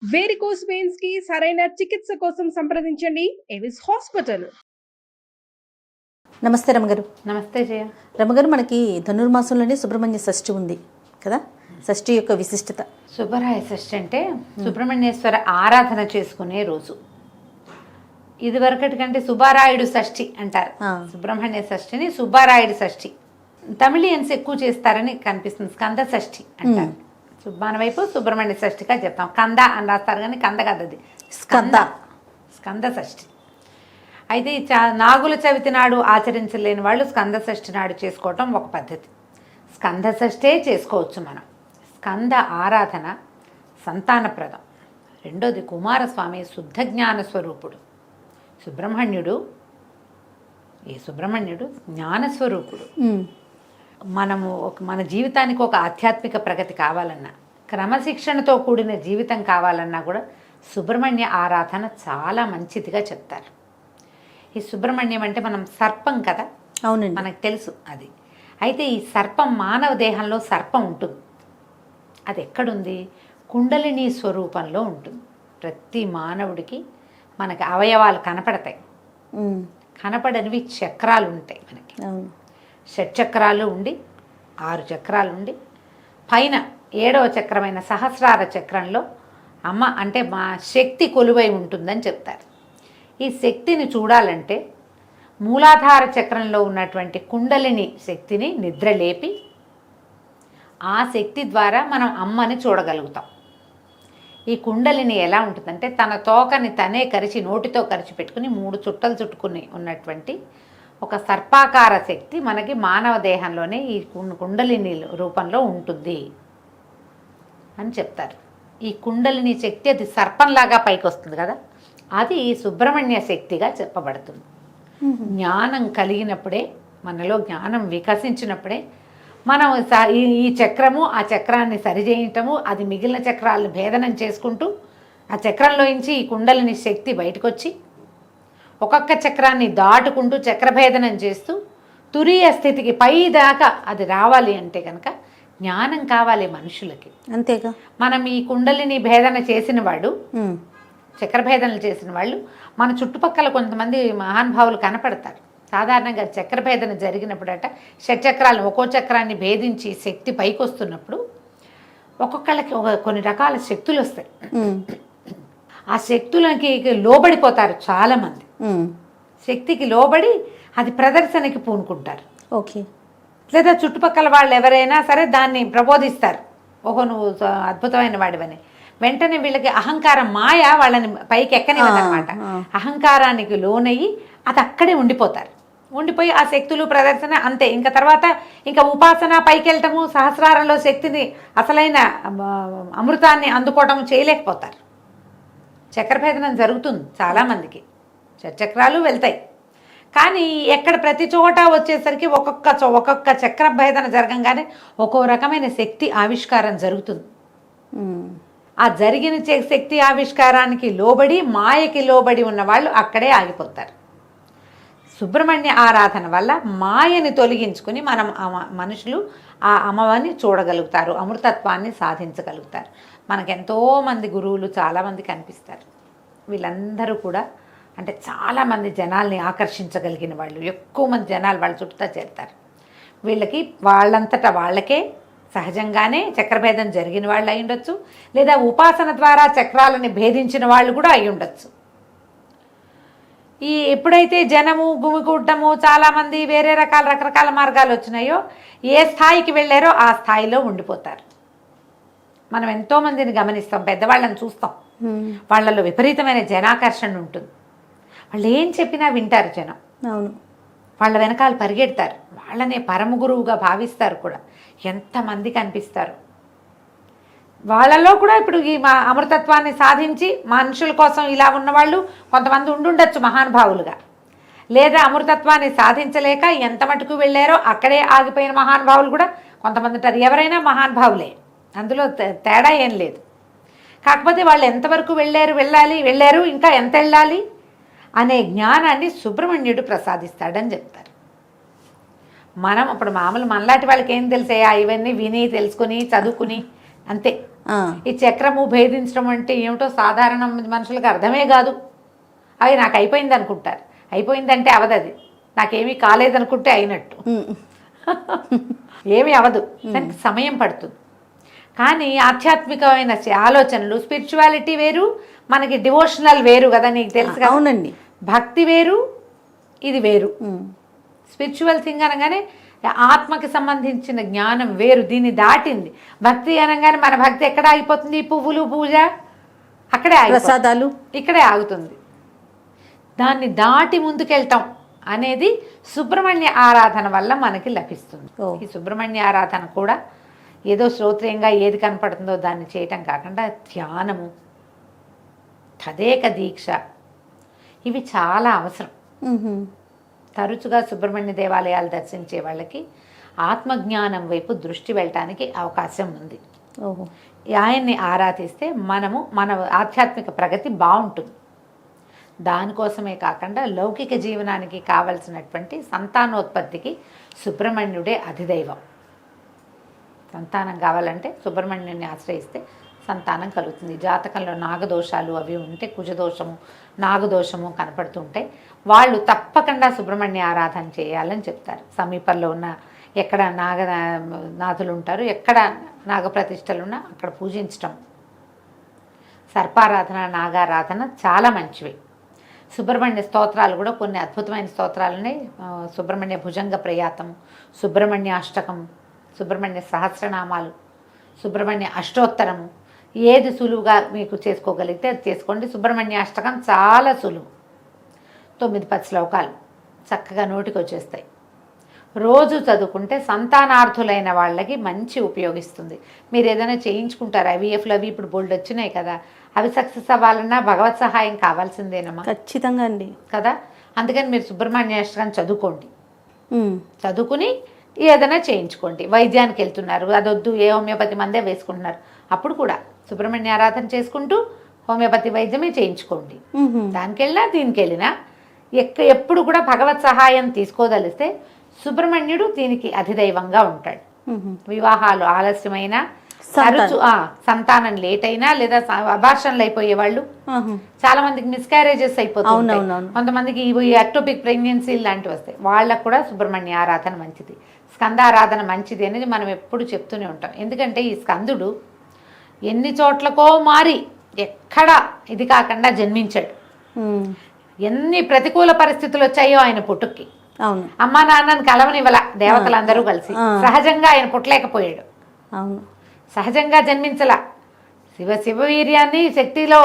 Varicose veins కి సరైన చికిత్స కోసం సంప్రదించండి ఎవిస్ హాస్పిటల్. నమస్తే రమగారు. నమస్తే జయ. రమగారు, మనకి ధనుర్మాసంలోనే సుబ్రహ్మణ్య షష్ఠి ఉంది కదా. షష్ఠి యొక్క విశిష్టత. సుబ్బరాయ షష్ఠి అంటే సుబ్రహ్మణ్యేశ్వర ఆరాధన చేసుకునే రోజు. ఇదివరకటి కంటే సుబ్బారాయుడు షష్ఠి అంటారు. సుబ్రహ్మణ్య షష్ఠిని సుబ్బారాయుడు షష్ఠి. తమిళియన్స్ ఎక్కువ చేస్తారని కనిపిస్తుంది. స్కంద షష్ఠి అంటారు. మన వైపు సుబ్రహ్మణ్య షష్ఠిగా చెప్తాం. కంద అని రాస్తారు కానీ కంద కాదు, అది స్కంద షష్ఠి. అయితే నాగుల చవితి నాడు ఆచరించలేని వాళ్ళు స్కంద షష్ఠి నాడు చేసుకోవటం ఒక పద్ధతి. స్కంద షష్ఠే చేసుకోవచ్చు మనం. స్కంద ఆరాధన సంతానప్రదం. రెండోది, కుమారస్వామి శుద్ధ జ్ఞాన స్వరూపుడు. సుబ్రహ్మణ్యుడు జ్ఞానస్వరూపుడు. మనము మన జీవితానికి ఒక ఆధ్యాత్మిక ప్రగతి కావాలన్నా, క్రమశిక్షణతో కూడిన జీవితం కావాలన్నా కూడా సుబ్రహ్మణ్య ఆరాధన చాలా మంచిదిగా చెప్తారు. ఈ సుబ్రహ్మణ్యం అంటే మనం సర్పం కదా. అవునండి, మనకు తెలుసు అది. అయితే ఈ సర్పం, మానవ దేహంలో సర్పం ఉంటుంది. అది ఎక్కడుంది? కుండలిని స్వరూపంలో ఉంటుంది. ప్రతి మానవుడికి మనకి అవయవాలు కనపడతాయి. కనపడనివి చక్రాలు ఉంటాయి మనకి. షట్చక్రాలు ఉండి 6 చక్రాలు ఉండి పైన 7వ చక్రమైన సహస్రార చక్రంలో అమ్మ అంటే మా శక్తి కొలువై ఉంటుందని చెప్తారు. ఈ శక్తిని చూడాలంటే మూలాధార చక్రంలో ఉన్నటువంటి కుండలిని శక్తిని నిద్రలేపి ఆ శక్తి ద్వారా మనం అమ్మని చూడగలుగుతాం. ఈ కుండలిని ఎలా ఉంటుందంటే తన తోకని తనే కరిచి, నోటితో కరిచి పెట్టుకుని 3 చుట్టలు చుట్టుకుని ఉన్నటువంటి ఒక సర్పాకార శక్తి మనకి మానవ దేహంలోనే ఈ కుండలిని రూపంలో ఉంటుంది అని చెప్తారు. ఈ కుండలిని శక్తి అది సర్పంలాగా పైకి వస్తుంది కదా, అది సుబ్రహ్మణ్య శక్తిగా చెప్పబడుతుంది. జ్ఞానం కలిగినప్పుడే, మనలో జ్ఞానం వికసించినప్పుడే మనం ఈ చక్రము ఆ చక్రాన్ని సరిచేయటము, అది మిగిలిన చక్రాలను భేదనం చేసుకుంటూ ఆ చక్రంలోంచి ఈ కుండలిని శక్తి బయటకు వచ్చి ఒక్కొక్క చక్రాన్ని దాటుకుంటూ చక్రభేదనం చేస్తూ తురీయ స్థితికి పై దాకా అది రావాలి అంటే కనుక జ్ఞానం కావాలి మనుషులకి. అంతేగా. మనం ఈ కుండలిని భేదన చేసిన వాడు, చక్రభేదనలు చేసిన వాళ్ళు మన చుట్టుపక్కల కొంతమంది మహానుభావులు కనపడతారు. సాధారణంగా చక్రభేదన జరిగినప్పుడట షట్చక్రాలను ఒక్కో చక్రాన్ని భేదించి శక్తి పైకి వస్తున్నప్పుడు ఒక్కొక్కళ్ళకి కొన్ని రకాల శక్తులు వస్తాయి. ఆ శక్తులకి లోబడిపోతారు చాలామంది. శక్తికి లోబడి అది ప్రదర్శనకి పూనుకుంటారు. ఓకే. లేదా చుట్టుపక్కల వాళ్ళు ఎవరైనా సరే దాన్ని ప్రబోధిస్తారు, ఓహో నువ్వు అద్భుతమైన వాడివని. వెంటనే వీళ్ళకి అహంకారం, మాయ వాళ్ళని పైకి ఎక్కనివ్వదన్నమాట. అహంకారానికి లోనయ్యి అది అక్కడే ఉండిపోతారు. ఉండిపోయి ఆ శక్తులు ప్రదర్శన అంతే. ఇంకా తర్వాత ఇంకా ఉపాసన, పైకి వెళ్ళటము, సహస్రారంలో శక్తిని, అసలైన అమృతాన్ని అందుకోవటం చేయలేకపోతారు. చక్రభేదనం జరుగుతుంది చాలామందికి, చక్రాలు వెళ్తాయి. కానీ ఎక్కడ ప్రతి చోట వచ్చేసరికి ఒక్కొక్క చక్రభేదన జరగంగానే ఒక్కో రకమైన శక్తి ఆవిష్కారం జరుగుతుంది. ఆ జరిగిన శక్తి ఆవిష్కారానికి లోబడి, మాయకి లోబడి ఉన్న వాళ్ళు అక్కడే ఆగిపోతారు. సుబ్రహ్మణ్య ఆరాధన వల్ల మాయని తొలగించుకుని మనం మనుషులు ఆ అమ్మవారిని చూడగలుగుతారు, అమృతత్వాన్ని సాధించగలుగుతారు. మనకు ఎంతోమంది గురువులు చాలామంది కనిపిస్తారు. వీళ్ళందరూ కూడా అంటే చాలామంది జనాల్ని ఆకర్షించగలిగిన వాళ్ళు, ఎక్కువ మంది జనాలు వాళ్ళ చుట్టూ చేరుతారు. వీళ్ళకి వాళ్ళంతటా వాళ్ళకే సహజంగానే చక్రభేదం జరిగిన వాళ్ళు అయి ఉండొచ్చు, లేదా ఉపాసన ద్వారా చక్రాలని భేదించిన వాళ్ళు కూడా అయి ఉండొచ్చు. ఈ ఎప్పుడైతే జనము గుమికూడటము, చాలామంది వేరే రకరకాల మార్గాలు వచ్చినాయో, ఏ స్థాయికి వెళ్ళారో ఆ స్థాయిలో ఉండిపోతారు. మనం ఎంతోమందిని గమనిస్తాం, పెద్దవాళ్ళని చూస్తాం, వాళ్ళలో విపరీతమైన జనాకర్షణ ఉంటుంది. వాళ్ళు ఏం చెప్పినా వింటారు జనం. అవును, వాళ్ళ వెనకాల పరిగెడతారు, వాళ్ళనే పరమ గురువుగా భావిస్తారు కూడా. ఎంతమంది కనిపిస్తారు వాళ్ళలో కూడా. ఇప్పుడు ఈ అమృతత్వాన్ని సాధించి మనుషుల కోసం ఇలా ఉన్నవాళ్ళు కొంతమంది ఉండుండొచ్చు మహానుభావులుగా, లేదా అమృతత్వాన్ని సాధించలేక ఎంత మటుకు వెళ్ళారో అక్కడే ఆగిపోయిన మహానుభావులు కూడా కొంతమంది ఉంటారు. ఎవరైనా మహానుభావులే, అందులో తేడా ఏం లేదు. కాకపోతే వాళ్ళు ఎంతవరకు వెళ్ళారు, ఇంకా ఎంత వెళ్ళాలి అనే జ్ఞానాన్ని సుబ్రహ్మణ్యుడు ప్రసాదిస్తాడని చెప్తారు. మనం ఇప్పుడు మామూలు మనలాంటి వాళ్ళకి ఏం తెలిసాయా? ఇవన్నీ విని తెలుసుకుని చదువుకుని అంతే. ఈ చక్రము భేదించడం అంటే ఏమిటో సాధారణ మనుషులకు అర్థమే కాదు. అవి నాకు అయిపోయింది అనుకుంటారు. అయిపోయిందంటే అవదు, అది నాకేమీ కాలేదనుకుంటే అయినట్టు. ఏమీ అవదు, దానికి సమయం పడుతుంది. కానీ ఆధ్యాత్మికమైన ఆలోచనలు, స్పిరిచువాలిటీ వేరు, మనకి డివోషనల్ వేరు కదా, నీకు తెలుసు కదా. అవునండి. భక్తి వేరు, ఇది వేరు. స్పిరిచువల్ థింగ్ అనగానే ఆత్మకి సంబంధించిన జ్ఞానం వేరు, దీన్ని దాటింది. భక్తి అనగానే మన భక్తి ఎక్కడ ఆగిపోతుంది? ఈ పువ్వులు, పూజ అక్కడే ప్రసాదాలు ఇక్కడే ఆగుతుంది. దాన్ని దాటి ముందుకెళ్తాం అనేది సుబ్రహ్మణ్య ఆరాధన వల్ల మనకి లభిస్తుంది. ఈ సుబ్రహ్మణ్య ఆరాధన కూడా ఏదో శ్రోత్రియంగా ఏది కనపడుతుందో దాన్ని చేయటం కాకుండా ధ్యానము, తదేక దీక్ష, ఇవి చాలా అవసరం. తరచుగా సుబ్రహ్మణ్య దేవాలయాలు దర్శించే వాళ్ళకి ఆత్మజ్ఞానం వైపు దృష్టి వెళ్ళటానికి అవకాశం ఉంది. ఆయన్ని ఆరాధిస్తే మన ఆధ్యాత్మిక ప్రగతి బాగుంటుంది. దానికోసమే కాకుండా లౌకిక జీవనానికి కావలసినటువంటి సంతానోత్పత్తికి సుబ్రహ్మణ్యుడే అధిదైవం. సంతానం కావాలంటే సుబ్రహ్మణ్యుని ఆశ్రయిస్తే సంతానం కలుగుతుంది. జాతకంలో నాగదోషాలు అవి ఉంటే, కుజదోషము, నాగదోషము కనపడుతుంటే వాళ్ళు తప్పకుండా సుబ్రహ్మణ్య ఆరాధన చేయాలని చెప్తారు. సమీపంలో ఉన్న ఎక్కడ నాగనాథులు ఉంటారు, ఎక్కడ నాగప్రతిష్టలు ఉన్నా అక్కడ పూజించటం. సర్పారాధన, నాగారాధన చాలా మంచివి. సుబ్రహ్మణ్య స్తోత్రాలు కూడా కొన్ని అద్భుతమైన స్తోత్రాలని, సుబ్రహ్మణ్య భుజంగ ప్రయాతము, సుబ్రహ్మణ్య అష్టకం, సుబ్రహ్మణ్య సహస్రనామాలు, సుబ్రహ్మణ్య అష్టోత్తరము, ఏది సులువుగా మీకు చేసుకోగలిగితే అది చేసుకోండి. సుబ్రహ్మణ్య అష్టకం చాలా సులువు, 9-10 శ్లోకాలు చక్కగా నోటికి వచ్చేస్తాయి. రోజు చదువుకుంటే సంతానార్థులైన వాళ్ళకి మంచి ఉపయోగిస్తుంది. మీరు ఏదైనా చేయించుకుంటారు, ఐవీఎఫ్లు అవి ఇప్పుడు బోల్డ్ వచ్చినాయి కదా, అవి సక్సెస్ అవ్వాలన్నా భగవత్ సహాయం కావాల్సిందేనమ్మా. ఖచ్చితంగా అండి కదా. అందుకని మీరు సుబ్రహ్మణ్య అష్టకం చదువుకోండి, చదువుకుని ఏదైనా చేయించుకోండి. వైద్యానికి వెళ్తున్నారు, అదొద్దు, ఏ హోమియోపతి మందే వేసుకుంటున్నారు, అప్పుడు కూడా సుబ్రహ్మణ్య ఆరాధన చేసుకుంటూ హోమియోపతి వైద్యమే చేయించుకోండి. దానికి వెళ్ళినా దీనికి వెళ్ళినా ఎప్పుడు కూడా భగవత్ సహాయం తీసుకోదలిస్తే సుబ్రహ్మణ్యుడు దీనికి అధిదైవంగా ఉంటాడు. వివాహాలు ఆలస్యమైన, తరచు సంతానం లేట్ అయినా, లేదా అబార్షన్లు అయిపోయే వాళ్ళు చాలా మందికి, మిస్క్యారేజెస్ అయిపోతుంది, కొంతమందికి ఎక్టోపిక్ ప్రెగ్నెన్సీ లాంటివి వస్తాయి, వాళ్ళకు కూడా సుబ్రహ్మణ్య ఆరాధన మంచిది, స్కందారాధన మంచిది అనేది మనం ఎప్పుడు చెప్తూనే ఉంటాం. ఎందుకంటే ఈ స్కందుడు ఎన్ని చోట్లకో మారి ఎక్కడ ఇది కాకుండా జన్మించాడు. ఎన్ని ప్రతికూల పరిస్థితులు వచ్చాయో ఆయన పుట్టుక్కి, అమ్మా నాన్నని కలవనివ్వల దేవతలందరూ కలిసి, సహజంగా ఆయన పుట్టలేకపోయాడు, సహజంగా జన్మించలా. శివవీర్యాన్ని శక్తిలో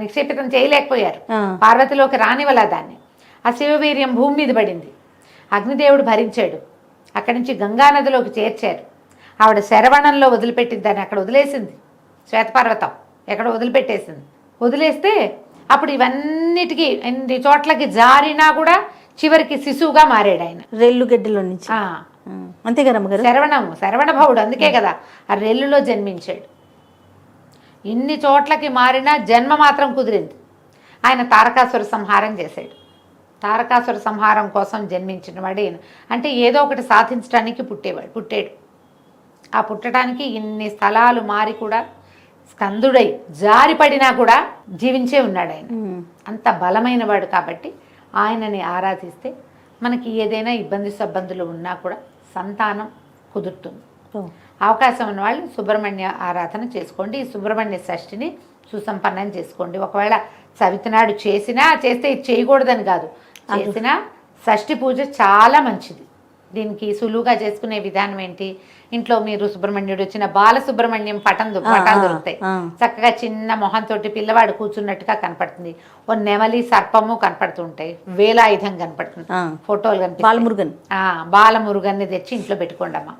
నిక్షేపితం చేయలేకపోయారు, పార్వతిలోకి రానివ్వలా దాన్ని. ఆ శివవీర్యం భూమి మీద పడింది, అగ్నిదేవుడు భరించాడు, అక్కడి నుంచి గంగానదిలోకి చేర్చారు. ఆవిడ శరవణంలో వదిలిపెట్టింది, దాన్ని అక్కడ వదిలేసింది, శ్వేతపర్వతం ఎక్కడ వదిలిపెట్టేసింది. వదిలేస్తే అప్పుడు ఇవన్నిటికీ ఎన్ని చోట్లకి జారినా కూడా చివరికి శిశువుగా మారాడు ఆయన, రెల్లుగడ్డలో నుంచి. అంతే కదా శరవణ భవుడు, అందుకే కదా ఆ రెల్లులో జన్మించాడు. ఇన్ని చోట్లకి మారినా జన్మ మాత్రం కుదిరింది. ఆయన తారకాసుర సంహారం చేశాడు. తారకాసుర సంహారం కోసం జన్మించిన వాడు ఈయన. అంటే ఏదో ఒకటి సాధించడానికి పుట్టాడు. ఆ పుట్టడానికి ఇన్ని స్థలాలు మారి కూడా స్కందుడై జారిపడినా కూడా జీవించే ఉన్నాడు ఆయన. అంత బలమైన వాడు కాబట్టి ఆయనని ఆరాధిస్తే మనకి ఏదైనా ఇబ్బందులు ఉన్నా కూడా సంతానం కుదురుతుంది. అవకాశం ఉన్న వాళ్ళు సుబ్రహ్మణ్య ఆరాధన చేసుకోండి. ఈ సుబ్రహ్మణ్య షష్ఠిని సుసంపన్నం చేసుకోండి. ఒకవేళ చవితినాడు చేస్తే ఇది చేయకూడదని కాదు, చేసినా షష్ఠి పూజ చాలా మంచిది. దీనికి సులువుగా చేసుకునే విధానం ఏంటి, ఇంట్లో మీరు సుబ్రహ్మణ్యుడు వచ్చిన బాలసుబ్రహ్మణ్యం పటాలు దొరుకుతాయి. చక్కగా చిన్న మొహంతో పిల్లవాడు కూర్చున్నట్టుగా కనపడుతుంది. ఓ నెమలి, సర్పము కనపడుతుంటాయి, వేలాయుధం కనపడుతుంది, ఫోటోలు కనిపిస్తాయి. బాలమురుగన్ని తెచ్చి ఇంట్లో పెట్టుకోండి అమ్మ.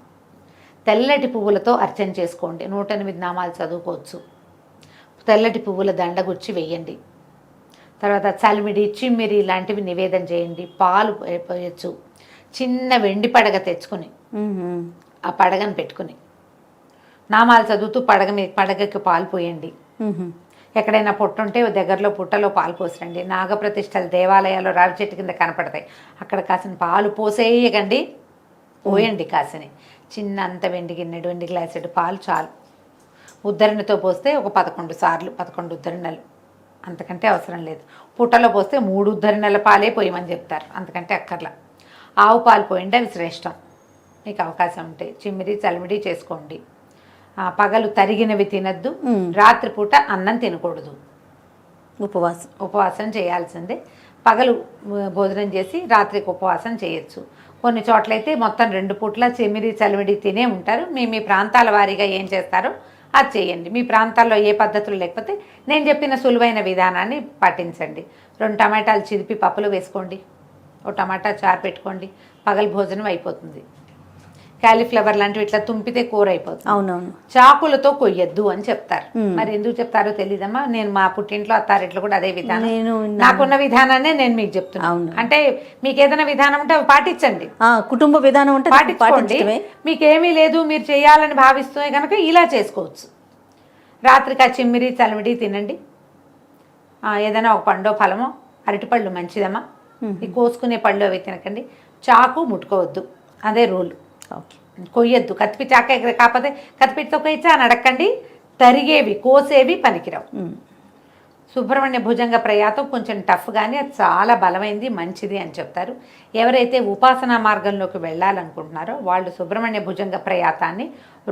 తెల్లటి పువ్వులతో అర్చన చేసుకోండి. 108 నామాలు చదువుకోవచ్చు. తెల్లటి పువ్వుల దండగుచ్చి వెయ్యండి. తర్వాత చలిమిడి, చిమ్మిరి లాంటివి నివేదన చేయండి. పాలు పోయచ్చు. చిన్న వెండి పడగ తెచ్చుకుని ఆ పడగను పెట్టుకుని నామాలు చదువుతూ పడగకి పాలు పోయండి. ఎక్కడైనా పుట్ట ఉంటే దగ్గరలో పుట్టలో పాలు పోసరండి. నాగప్రతిష్టలు దేవాలయాల్లో రావి చెట్టు కింద కనపడతాయి, అక్కడ కాసిన పాలు పోసేయకండి, పోయండి కాసిని. చిన్న అంత వెండి గిన్నెడు, వెండి గ్లాసెడు పాలు చాలు ఉద్ధరణతో పోస్తే ఒక 11 సార్లు 11 ఉద్ధరణలు, అంతకంటే అవసరం లేదు. పుట్టలో పోస్తే 3 ఉద్ధరణల పాలే పోయమని చెప్తారు, అంతకంటే అక్కర్లా. ఆవు పాలు పోయింటే అవి శ్రేష్టం. మీకు అవకాశం ఉంటే చిమ్మిడి చలిమిడి చేసుకోండి. పగలు తరిగినవి తినద్దు, రాత్రిపూట అన్నం తినకూడదు, ఉపవాసం చేయాల్సిందే. పగలు భోజనం చేసి రాత్రికి ఉపవాసం చేయొచ్చు. కొన్ని చోట్లయితే మొత్తం 2 పూట్ల చిమ్మిడి చలిమిడి తినే ఉంటారు. మీ ప్రాంతాల వారీగా ఏం చేస్తారో అది చేయండి. మీ ప్రాంతాల్లో ఏ పద్ధతులు లేకపోతే నేను చెప్పిన సులువైన విధానాన్ని పాటించండి. 2 టమాటాలు చిదిపి పప్పులో వేసుకోండి, ఒక టమాటా చారు పెట్టుకోండి, పగలు భోజనం అయిపోతుంది. క్యాలీఫ్లవర్ లాంటివి ఇట్లా తుంపితే కూర అయిపోతుంది. అవునవును. చాకులతో కొయ్యొద్దు అని చెప్తారు. మరి ఎందుకు చెప్తారో తెలీదమ్మా. నేను మా పుట్టింట్లో అత్తారింట్లో కూడా అదే విధానం, నాకున్న విధానాన్ని నేను మీకు చెప్తున్నాను. అంటే మీకు ఏదైనా విధానం ఉంటే అవి పాటించండి, కుటుంబ విధానం ఉంటే పాటించుకోండి. మీకేమీ లేదు మీరు చేయాలని భావిస్తే కనుక ఇలా చేసుకోవచ్చు. రాత్రికి ఆ చిమ్మిరి చలిమిడి తినండి. ఏదైనా ఒక పండో ఫలమో, అరటిపళ్ళు మంచిదమ్మా. ఈ కోసుకునే పళ్ళు అవి తినకండి. చాకు ముట్టుకోవద్దు, అదే రూల్. కొయ్యొద్దు, కత్తిపి చాక కాకపోతే కత్తిపిటితో కొయ్యచ్చా అని అడగండి. తరిగేవి కోసేవి పనికిరావు. సుబ్రహ్మణ్య భుజంగ ప్రయాతం కొంచెం టఫ్ కానీ అది చాలా బలమైంది, మంచిది అని చెప్తారు. ఎవరైతే ఉపాసనా మార్గంలోకి వెళ్ళాలనుకుంటున్నారో వాళ్ళు సుబ్రహ్మణ్య భుజంగ ప్రయాతాన్ని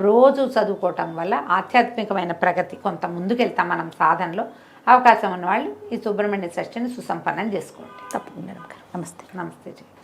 రోజు చదువుకోవటం వల్ల ఆధ్యాత్మికమైన ప్రగతి కొంత ముందుకెళ్తాం మనం సాధనలో. అవకాశం ఉన్న వాళ్ళు ఈ సుబ్రహ్మణ్య షష్ఠిని సుసంపన్నం చేసుకోండి. తప్పకుండా. నమస్తే. నమస్తే.